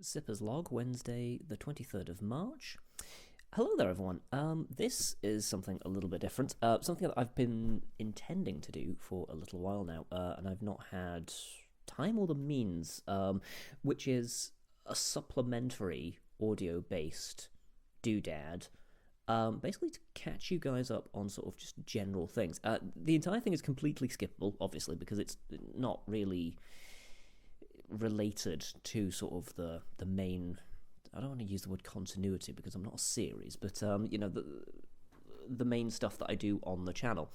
Zipper's Log, Wednesday, the 23rd of March. Hello there, everyone. This is something a little bit different, something that I've been intending to do for a little while now, and I've not had time or the means, which is a supplementary audio-based doodad, basically to catch you guys up on sort of just general things. The entire thing is completely skippable, obviously, because it's not really related to sort of the main. I don't want to use the word continuity because I'm not a series, but the main stuff that I do on the channel.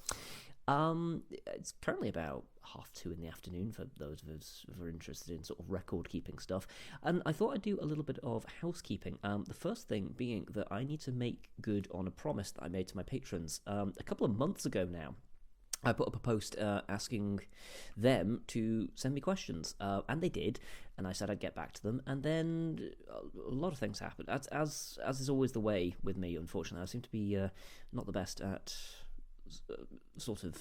It's currently about 2:30 in the afternoon for those of us who are interested in sort of record keeping stuff, and I thought I'd do a little bit of housekeeping. The first thing being that I need to make good on a promise that I made to my patrons a couple of months ago now. I put up a post asking them to send me questions, and they did, and I said I'd get back to them, and then a lot of things happened. As is always the way with me, unfortunately, I seem to be not the best at sort of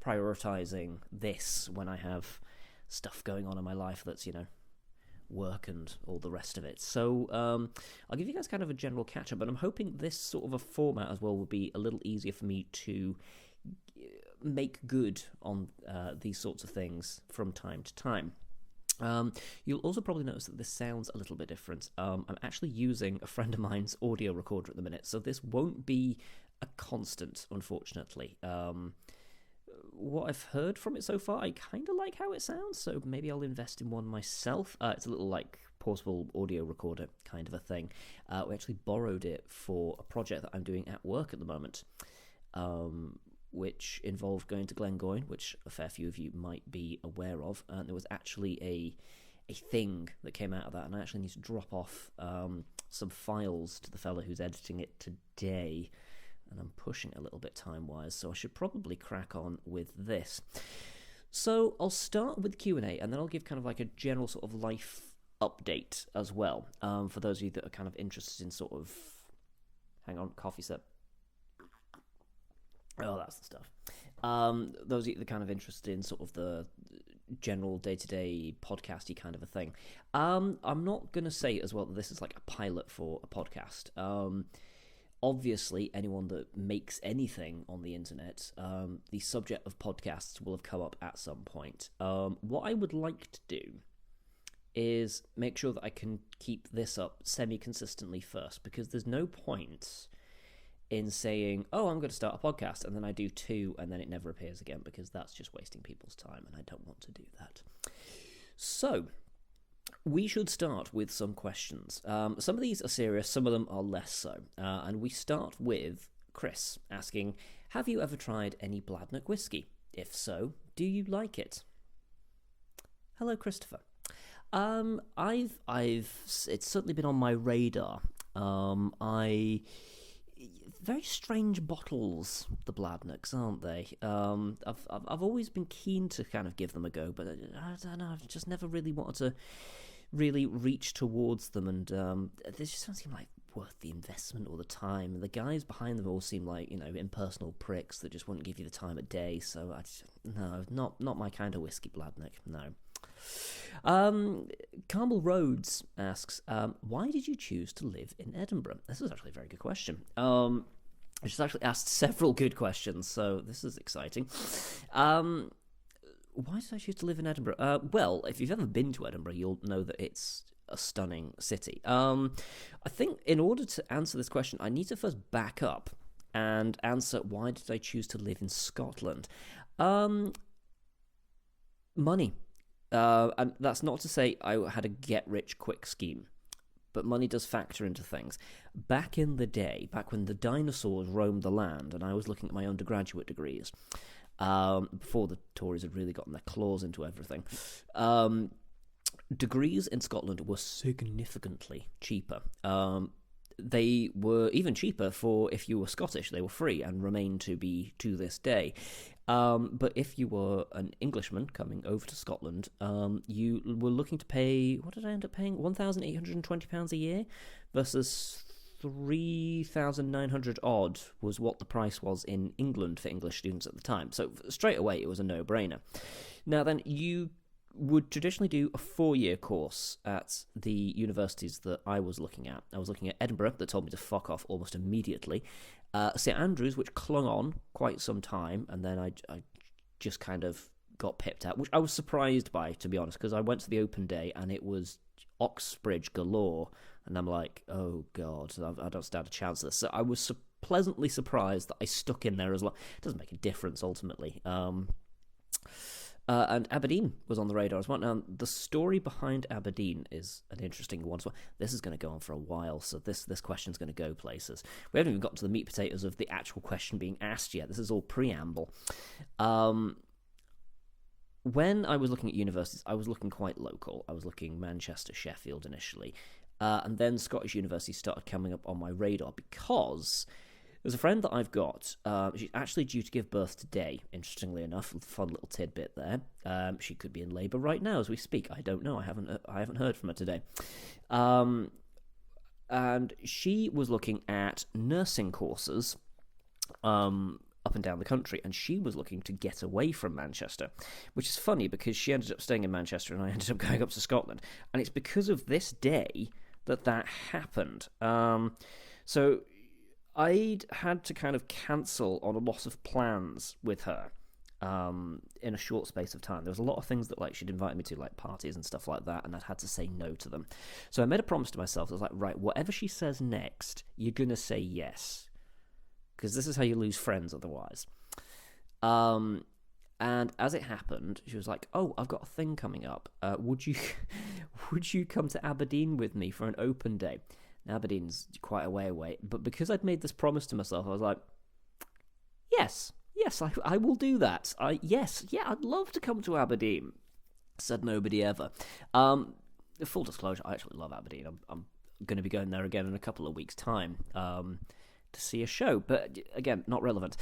prioritising this when I have stuff going on in my life that's, work and all the rest of it. So I'll give you guys kind of a general catch-up, and I'm hoping this sort of a format as well will be a little easier for me to make good on these sorts of things from time to time. You'll also probably notice that this sounds a little bit different. I'm actually using a friend of mine's audio recorder at the minute, so this won't be a constant, unfortunately. What I've heard from it so far, I kind of like how it sounds, so maybe I'll invest in one myself. It's a little like portable audio recorder kind of a thing. We actually borrowed it for a project that I'm doing at work at the moment, which involved going to Glengoyne, which a fair few of you might be aware of, and there was actually a thing that came out of that, and I actually need to drop off some files to the fella who's editing it today, and I'm pushing it a little bit time-wise, so I should probably crack on with this. So I'll start with Q&A, and then I'll give kind of like a general sort of life update as well, for those of you that are kind of interested in sort of... Hang on, coffee sip. Oh, that's the stuff. Those of you that are kind of interested in sort of the general day-to-day podcasty kind of a thing. I'm not going to say as well that this is like a pilot for a podcast. Obviously, anyone that makes anything on the internet, the subject of podcasts will have come up at some point. What I would like to do is make sure that I can keep this up semi-consistently first, because there's no point in saying, oh, I'm going to start a podcast, and then I do two, and then it never appears again, because that's just wasting people's time, and I don't want to do that. So, we should start with some questions. Some of these are serious, some of them are less so. And we start with Chris asking, have you ever tried any Bladnoch whiskey? If so, do you like it? Hello, Christopher. It's certainly been on my radar. Very strange bottles, the Bladnochs, aren't they? I've always been keen to kind of give them a go, but I don't know, I've just never really wanted to really reach towards them, and they just don't seem like worth the investment or the time. And the guys behind them all seem like, impersonal pricks that just wouldn't give you the time of day, so no, not my kind of whiskey, Bladnoch, no. Carmel Rhodes asks, why did you choose to live in Edinburgh? This is actually a very good question. She's actually asked several good questions, so this is exciting. Why did I choose to live in Edinburgh? Well, if you've ever been to Edinburgh, you'll know that it's a stunning city. I think in order to answer this question, I need to first back up and answer why did I choose to live in Scotland. Money. And that's not to say I had a get-rich-quick scheme, but money does factor into things. Back in the day, back when the dinosaurs roamed the land, and I was looking at my undergraduate degrees, before the Tories had really gotten their claws into everything, degrees in Scotland were significantly cheaper. They were even cheaper for if you were Scottish. They were free and remain to be to this day. But if you were an Englishman coming over to Scotland, you were looking to pay, what did I end up paying? £1,820 a year versus 3,900 odd was what the price was in England for English students at the time. So straight away, it was a no-brainer. Now then, you would traditionally do a 4-year course at the universities that I was looking at. I was looking at Edinburgh, that told me to fuck off almost immediately. St Andrews, which clung on quite some time, and then I just kind of got pipped out, which I was surprised by, to be honest, because I went to the open day and it was Oxbridge galore, and I'm like, oh god, I don't stand a chance of this. So I was pleasantly surprised that I stuck in there as well. It doesn't make a difference ultimately. And Aberdeen was on the radar as well. Now, the story behind Aberdeen is an interesting one as well. This is going to go on for a while, so this question's going to go places. We haven't even got to the meat potatoes of the actual question being asked yet. This is all preamble. When I was looking at universities, I was looking quite local. I was looking Manchester, Sheffield initially. And then Scottish universities started coming up on my radar because there's a friend that I've got. She's actually due to give birth today, interestingly enough. Fun little tidbit there. She could be in labour right now as we speak. I don't know. I haven't heard from her today. And she was looking at nursing courses up and down the country, and she was looking to get away from Manchester, which is funny because she ended up staying in Manchester and I ended up going up to Scotland, and it's because of this day that happened. So I'd had to kind of cancel on a lot of plans with her in a short space of time. There was a lot of things that she'd invited me to, like parties and stuff like that, and I'd had to say no to them. So I made a promise to myself. I was like, right, whatever she says next, you're going to say yes, because this is how you lose friends otherwise. And as it happened, she was like, "Oh, I've got a thing coming up. Would you come to Aberdeen with me for an open day?" Now, Aberdeen's quite a way away, but because I'd made this promise to myself, I was like, "Yes, I will do that. I'd love to come to Aberdeen." Said nobody ever. Full disclosure, I actually love Aberdeen. I'm going to be going there again in a couple of weeks' time. To see a show, but again, not relevant.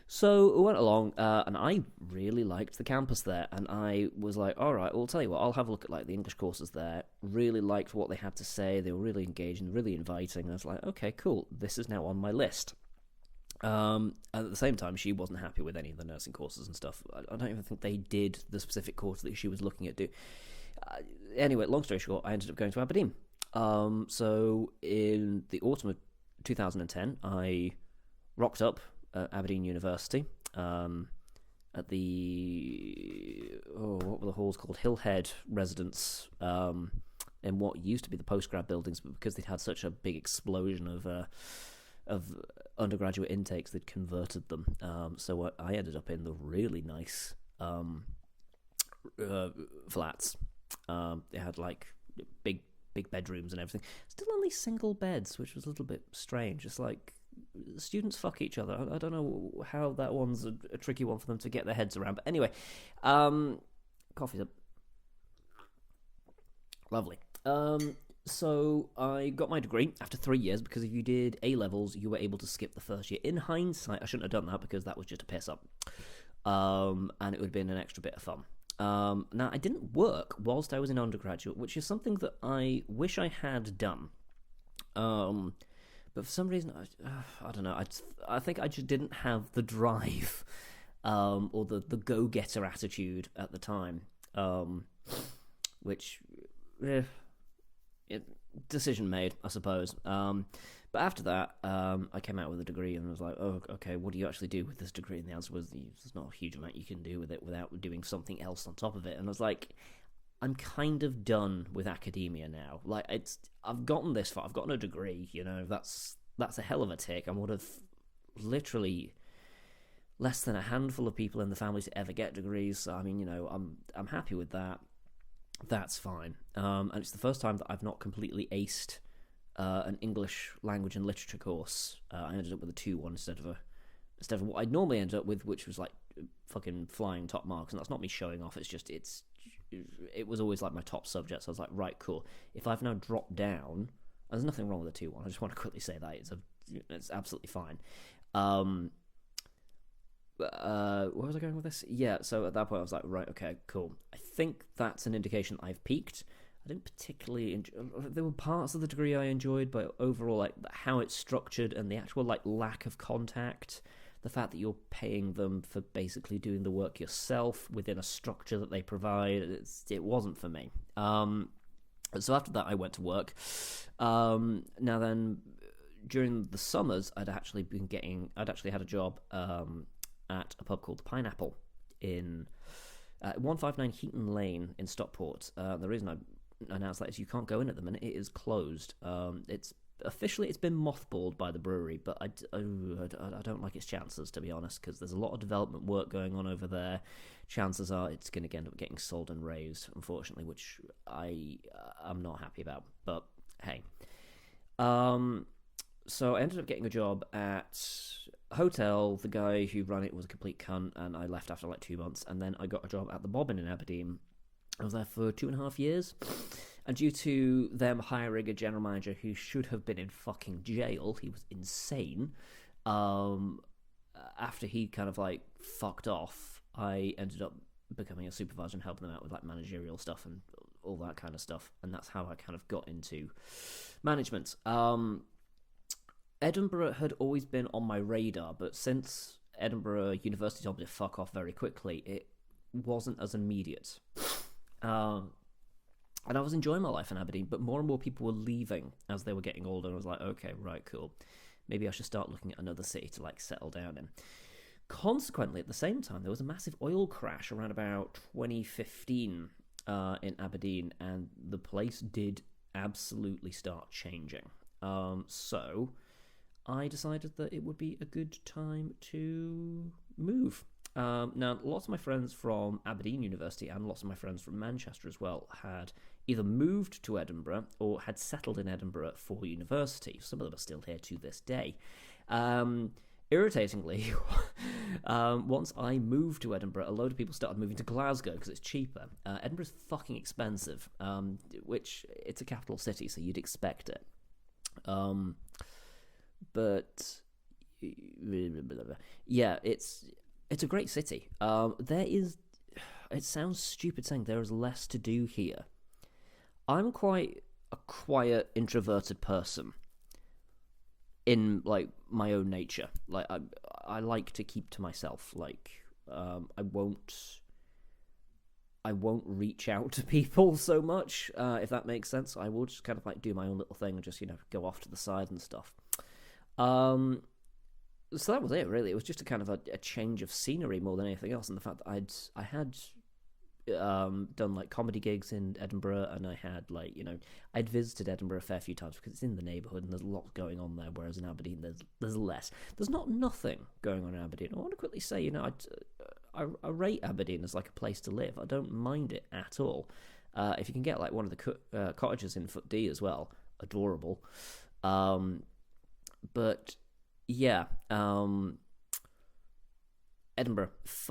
So we went along, and I really liked the campus there, and I was like, all right, well, I'll tell you what, I'll have a look at the English courses there. Really liked what they had to say. They were really engaging, really inviting, and I was like, okay, cool, this is now on my list. And at the same time, she wasn't happy with any of the nursing courses and stuff. I don't even think they did the specific course that she was looking at do. Anyway, long story short, I ended up going to Aberdeen. So in the autumn of 2010, I rocked up at Aberdeen University at the what were the halls called? Hillhead Residence, in what used to be the postgrad buildings, but because they'd had such a big explosion of undergraduate intakes, they'd converted them. So I ended up in the really nice flats. They had big bedrooms and everything. Still only single beds, which was a little bit strange. It's like students fuck each other. I don't know how that one's a tricky one for them to get their heads around. But anyway, coffee's up. Lovely. So I got my degree after 3 years, because if you did A-levels, you were able to skip the first year. In hindsight, I shouldn't have done that because that was just a piss up. And it would have been an extra bit of fun. Now, I didn't work whilst I was in undergraduate, which is something that I wish I had done. But for some reason, I don't know, I think I just didn't have the drive or the go-getter attitude at the time, which, decision made, I suppose. But after that, I came out with a degree and was like, oh, okay, what do you actually do with this degree? And the answer was, there's not a huge amount you can do with it without doing something else on top of it. And I was like, I'm kind of done with academia now. I've gotten this far. I've gotten a degree, that's a hell of a tick. I'm one of literally less than a handful of people in the family to ever get degrees. So, I mean, I'm happy with that. That's fine. And it's the first time that I've not completely aced an English language and literature course. I ended up with a 2-1 instead of what I'd normally end up with, which was fucking flying top marks. And that's not me showing off. It's just it was always my top subject. So I was like, right, cool. If I've now dropped down, there's nothing wrong with a 2-1. I just want to quickly say that it's absolutely fine. Where was I going with this? Yeah. So at that point, I was like, right, okay, cool. I think that's an indication I've peaked. I didn't particularly enjoy. There were parts of the degree I enjoyed, but overall, how it's structured and the actual lack of contact the fact that you're paying them for basically doing the work yourself within a structure that they provide, it wasn't for me. So after that, I went to work. Now then, during the summers, I'd actually had a job at a pub called the Pineapple in 159 Heaton Lane in Stockport. The reason I announced that is you can't go in at the minute; it is closed. It's been mothballed by the brewery, but I don't like its chances, to be honest, because there's a lot of development work going on over there. Chances are it's going to end up getting sold and razed, unfortunately, which I'm not happy about. But hey, so I ended up getting a job at a hotel. The guy who ran it was a complete cunt, and I left after like 2 months. And then I got a job at the Bobbin in Aberdeen. I was there for 2.5 years. And due to them hiring a general manager who should have been in fucking jail, he was insane. After he kind of like fucked off, I ended up becoming a supervisor and helping them out with like managerial stuff and all that kind of stuff. And that's how I kind of got into management. Edinburgh had always been on my radar, but since Edinburgh University told me to fuck off very quickly, it wasn't as immediate. And I was enjoying my life in Aberdeen, but more and more people were leaving as they were getting older. And I was like, okay, right, cool. Maybe I should start looking at another city to like settle down in. Consequently, at the same time, there was a massive oil crash around about 2015 in Aberdeen, and the place did absolutely start changing. So I decided that it would be a good time to move. Now, lots of my friends from Aberdeen University and lots of my friends from Manchester as well had either moved to Edinburgh or had settled in Edinburgh for university. Some of them are still here to this day. Irritatingly, once I moved to Edinburgh, a load of people started moving to Glasgow because it's cheaper. Edinburgh's fucking expensive, which it's a capital city, so you'd expect it. But yeah, it's a great city. It sounds stupid saying there is less to do here. I'm quite a quiet, introverted person in like my own nature. Like I like to keep to myself. Like I won't reach out to people so much, if that makes sense. I will just kind of like do my own little thing and just go off to the side and stuff. So that was it, really. It was just a kind of a change of scenery more than anything else, and the fact that I had done like comedy gigs in Edinburgh, and I had I'd visited Edinburgh a fair few times because it's in the neighbourhood and there's a lot going on there, whereas in Aberdeen there's less. There's not nothing going on in Aberdeen. I want to quickly say, I rate Aberdeen as like a place to live. I don't mind it at all. If you can get like one of the cottages in Foot D as well, adorable. But yeah, Edinburgh,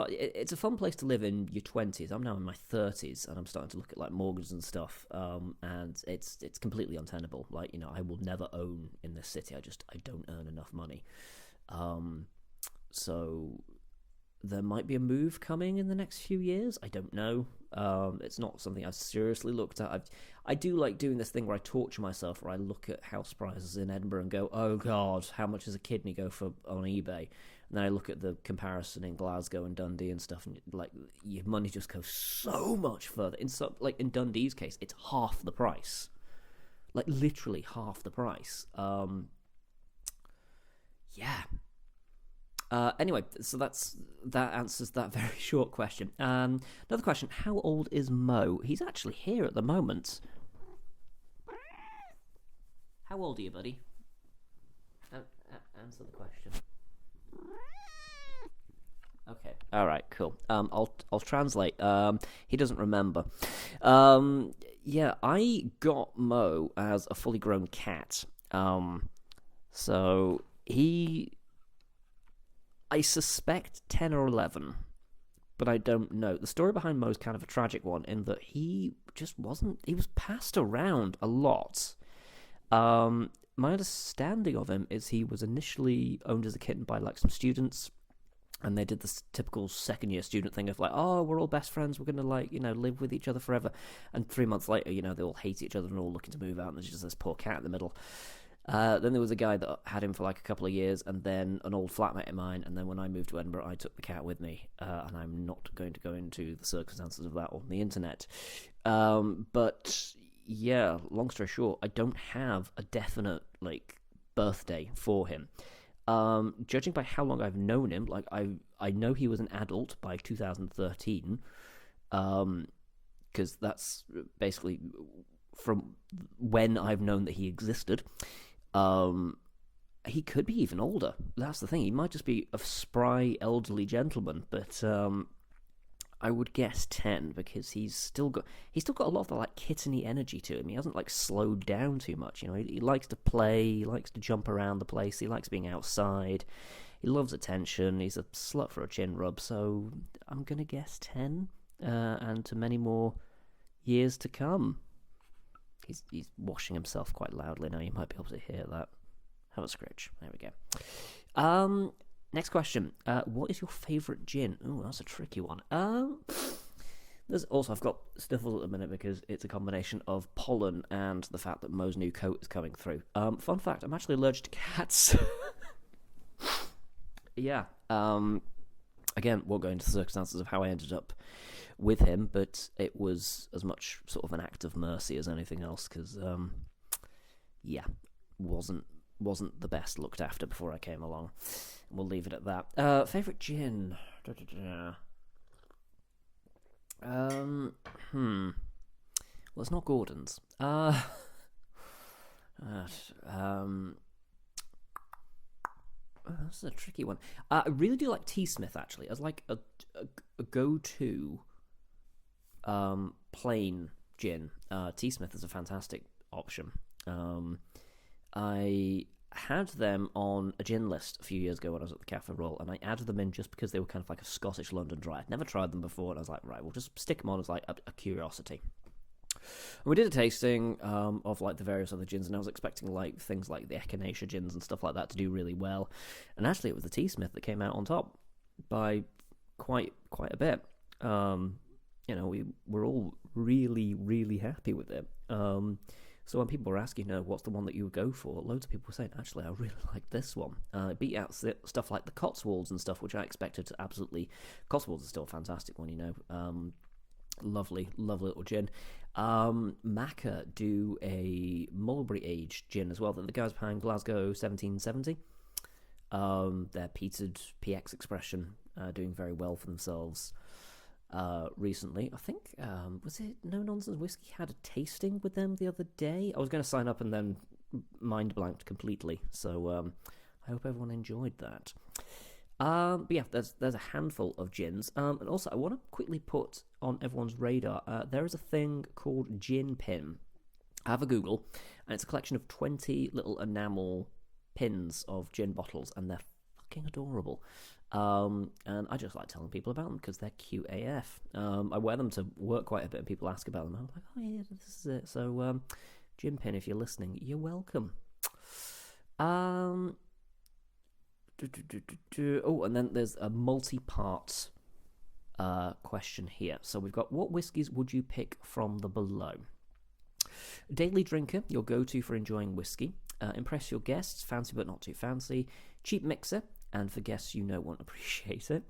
it's a fun place to live in your 20s. I'm now in my 30s, and I'm starting to look at like mortgages and stuff, and it's completely untenable. I will never own in this city. I don't earn enough money. So there might be a move coming in the next few years. I don't know. It's not something I've seriously looked at. I do like doing this thing where I torture myself, where I look at house prices in Edinburgh and go, oh God, how much does a kidney go for on eBay? And then I look at the comparison in Glasgow and Dundee and stuff, and like your money just goes so much further. In Dundee's case, it's half the price, like literally half the price. Yeah. Anyway, so that answers that very short question. Another question: how old is Mo? He's actually here at the moment. How old are you, buddy? Answer the question. Okay. All right. Cool. I'll translate. He doesn't remember. Yeah, I got Mo as a fully grown cat. So I suspect 10 or 11, but I don't know. The story behind Mo is kind of a tragic one in that he was passed around a lot. My understanding of him is he was initially owned as a kitten by like some students, and they did this typical second-year student thing of like, oh, we're all best friends, we're going to live with each other forever. And 3 months later, they all hate each other and all looking to move out, and there's just this poor cat in the middle. Then there was a guy that had him for like a couple of years, and then an old flatmate of mine. And then when I moved to Edinburgh, I took the cat with me, and I'm not going to go into the circumstances of that on the internet. But yeah, long story short, I don't have a definite like birthday for him. Judging by how long I've known him, like I know he was an adult by 2013, because that's basically from when I've known that he existed. He could be even older. That's the thing. He might just be a spry elderly gentleman, but I would guess 10 because he's still got a lot of the like kitteny energy to him. He hasn't like slowed down too much. You know, he likes to play, he likes to jump around the place, he likes being outside. He loves attention. He's a slut for a chin rub. So I'm gonna guess 10, and to many more years to come. He's washing himself quite loudly now. You might be able to hear that. Have a scritch. There we go. Next question. What is your favourite gin? Oh, that's a tricky one. There's also, I've got sniffles at the minute because it's a combination of pollen and the fact that Mo's new coat is coming through. Fun fact, I'm actually allergic to cats. Yeah. Again, won't go into the circumstances of how I ended up with him, but it was as much sort of an act of mercy as anything else, because, yeah, wasn't the best looked after before I came along. We'll leave it at that. Favourite gin? Well, it's not Gordon's. This is a tricky one. I really do like Tea Smith, actually, as like a go-to plain gin. Tea Smith is a fantastic option. I had them on a gin list a few years ago when I was at the Cafe Royal, and I added them in just because they were kind of like a Scottish London Dry. I'd never tried them before, and I was like, right, we'll just stick them on as like a curiosity. And we did a tasting of like the various other gins, and I was expecting like things like the Echinacea gins and stuff like that to do really well. And actually, it was the Tea Smith that came out on top by quite a bit. You know, we were all really, really happy with it. So when people were asking, what's the one that you would go for, loads of people were saying, actually, I really like this one. It beat out stuff like the Cotswolds and stuff, which I expected to absolutely... Cotswolds is still a fantastic one, lovely little gin. Macca do a mulberry aged gin as well that the guys behind Glasgow 1770. Their peated PX expression doing very well for themselves recently. I think was it No Nonsense Whiskey had a tasting with them the other day. I was going to sign up and then mind blanked completely, so I hope everyone enjoyed that. But yeah, there's a handful of gins, and also I want to quickly put on everyone's radar, there is a thing called Gin Pin. Have a Google, and it's a collection of 20 little enamel pins of gin bottles, and they're fucking adorable. And I just like telling people about them because they're cute AF. I wear them to work quite a bit, and people ask about them. I'm like, oh yeah, this is it. So, Gin Pin, if you're listening, you're welcome. Oh, and then there's a multi-part question here. So we've got, what whiskies would you pick from the below? Daily drinker, your go-to for enjoying whiskey. Impress your guests, fancy but not too fancy. Cheap mixer, and for guests you know won't appreciate it.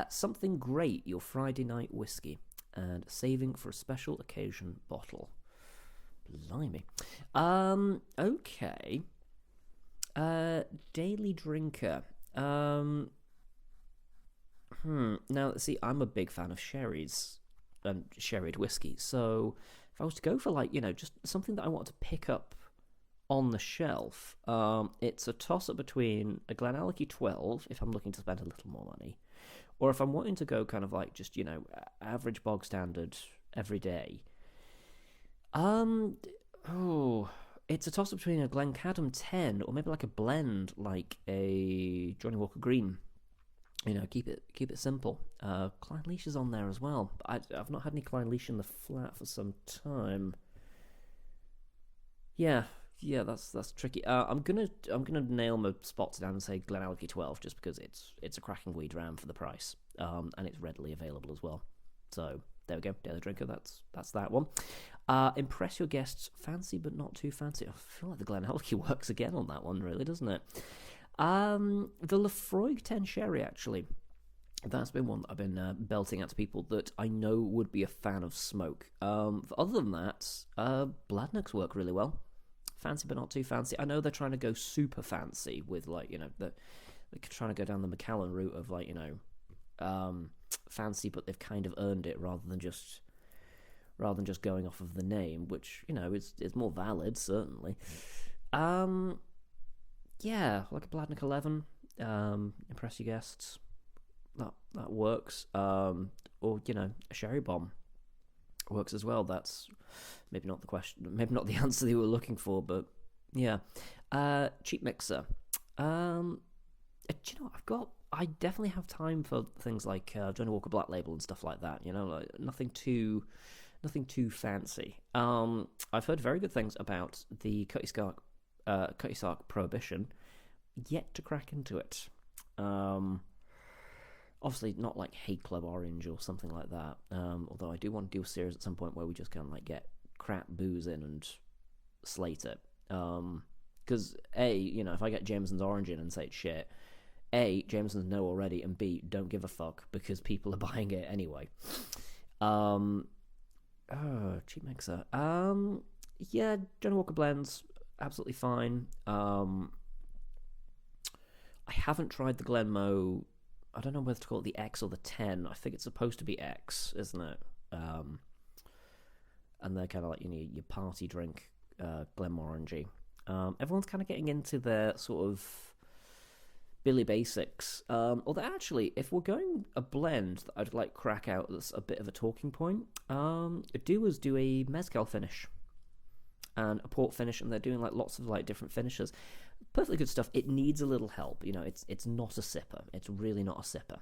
Something great, your Friday night whiskey. And saving for a special occasion bottle. Blimey. Okay. Daily drinker. Now, see, I'm a big fan of sherries and sherried whiskey. So if I was to go for like, just something that I want to pick up on the shelf, it's a toss-up between a Glenallachie 12, if I'm looking to spend a little more money, or if I'm wanting to go kind of like just, average bog standard every day. It's a toss-up between a Glencadam 10 or maybe like a blend, like a Johnny Walker Green. Keep it simple. Clynelish is on there as well. I've not had any Clynelish in the flat for some time. Yeah, that's tricky. I'm gonna nail my spots down and say Glenallachie 12 just because it's a cracking wee dram for the price, and it's readily available as well. So there we go, Daily Drinker. That's that one. Impress your guests, fancy but not too fancy. I feel like the Glenallachie works again on that one, really, doesn't it? The Lefroy 10 Sherry, actually. That's been one that I've been belting out to people that I know would be a fan of smoke. Other than that, Bladnoch's work really well. Fancy but not too fancy. I know they're trying to go super fancy with, like, they're trying to go down the Macallan route of, like, fancy, but they've kind of earned it rather than just going off of the name, which, is more valid, certainly. Yeah, like a Bladnoch 11, impress your guests. That works. Or a sherry bomb works as well. That's maybe not the question, maybe not the answer that you were looking for, but yeah. Cheap mixer. I definitely have time for things like Johnny Walker Black Label and stuff like that. Like nothing too fancy. I've heard very good things about the Cutty Sark Prohibition. Yet to crack into it. Obviously not like Hay Club Orange or something like that. Although I do want to do a series at some point where we just kind of like get crap booze in and slate it. Because if I get Jameson's Orange in and say it's shit, A, Jameson's know already, and B, don't give a fuck because people are buying it anyway. Cheap mixer. Yeah, Johnny Walker blends, absolutely fine. I haven't tried the Glenmoe. I don't know whether to call it the X or the 10. I think it's supposed to be X, isn't it? And they're kind of like your party drink, Glenmorangie. Everyone's kind of getting into their sort of Billy Basics. Although actually, if we're going a blend that I'd like crack out that's a bit of a talking point, Doers do a mezcal finish and a port finish, and they're doing like lots of like different finishes. Perfectly good stuff. It needs a little help. It's not a sipper. It's really not a sipper.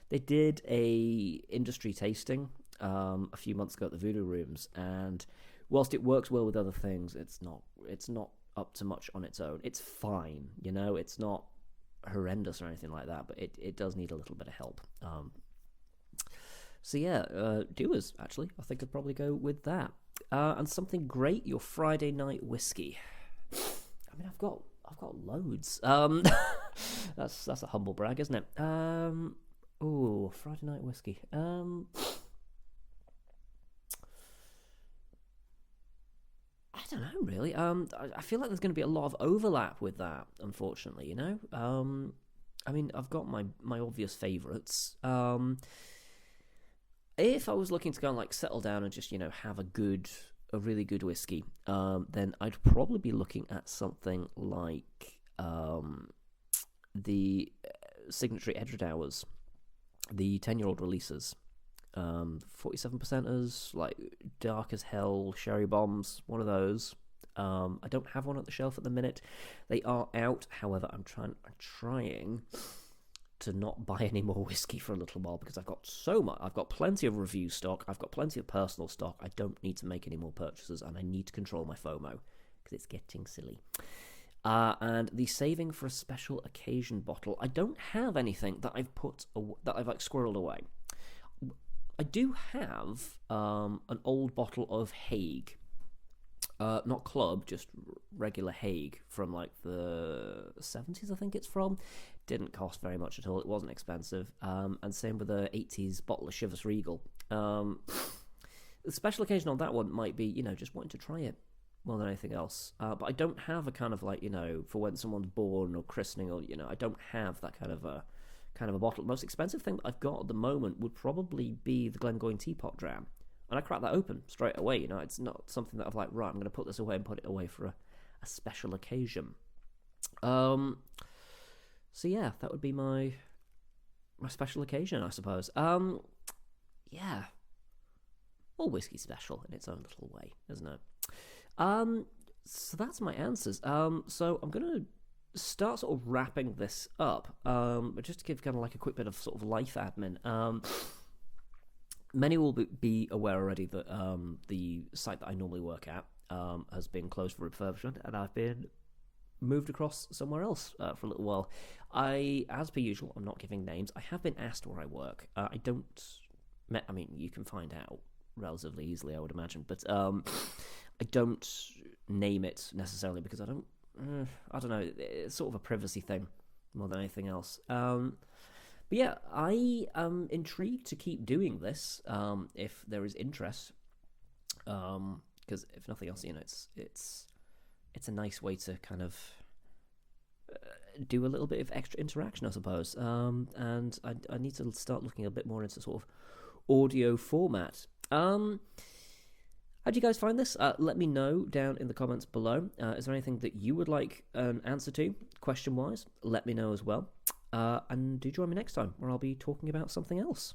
They did a industry tasting a few months ago at the Voodoo Rooms, and whilst it works well with other things, it's not up to much on its own. It's fine. It's not horrendous or anything like that, but it does need a little bit of help. So yeah, Doers, actually, I think I'd probably go with that. And something great, your Friday night whiskey. I mean, I've got loads. That's a humble brag, isn't it? Friday night whiskey. I don't know, really. I feel like there's going to be a lot of overlap with that, unfortunately. I mean, I've got my obvious favourites. If I was looking to go and like settle down and just have a really good whiskey, then I'd probably be looking at something like the Signatory Edred Hours, the 10-year-old releases, 47%ers, like dark as hell sherry bombs, one of those. I don't have one at the shelf at the minute. They are out. However, I'm trying to not buy any more whiskey for a little while because I've got so much. I've got plenty of review stock. I've got plenty of personal stock. I don't need to make any more purchases, and I need to control my FOMO because it's getting silly. And the saving for a special occasion bottle. I don't have anything that I've like squirreled away. I do have an old bottle of Hague. Not Club, just regular Hague from like the 70s, I think it's from. Didn't cost very much at all. It wasn't expensive. And same with the 80s bottle of Chivas Regal. The special occasion on that one might be, just wanting to try it more than anything else. But I don't have a kind of like, for when someone's born or christening or, I don't have that kind of a bottle. The most expensive thing that I've got at the moment would probably be the Glengoyne Teapot Dram. And I crack that open straight away, It's not something that I've like, right, I'm going to put this away and put it away for a special occasion. So yeah, that would be my special occasion, I suppose. Yeah. All whiskey special in its own little way, isn't it? So that's my answers. So I'm going to start sort of wrapping this up. But just to give kind of like a quick bit of sort of life admin. Many will be aware already that the site that I normally work at has been closed for refurbishment, and I've been moved across somewhere else for a little while. As per usual, I'm not giving names. I have been asked where I work. I mean, you can find out relatively easily, I would imagine. But I don't name it necessarily because I don't know. It's sort of a privacy thing more than anything else. But yeah, I am intrigued to keep doing this if there is interest. Because if nothing else, it's a nice way to kind of do a little bit of extra interaction, I suppose. And I need to start looking a bit more into sort of audio format. How do you guys find this? Let me know down in the comments below. Is there anything that you would like an answer to, question-wise? Let me know as well. And do join me next time, where I'll be talking about something else.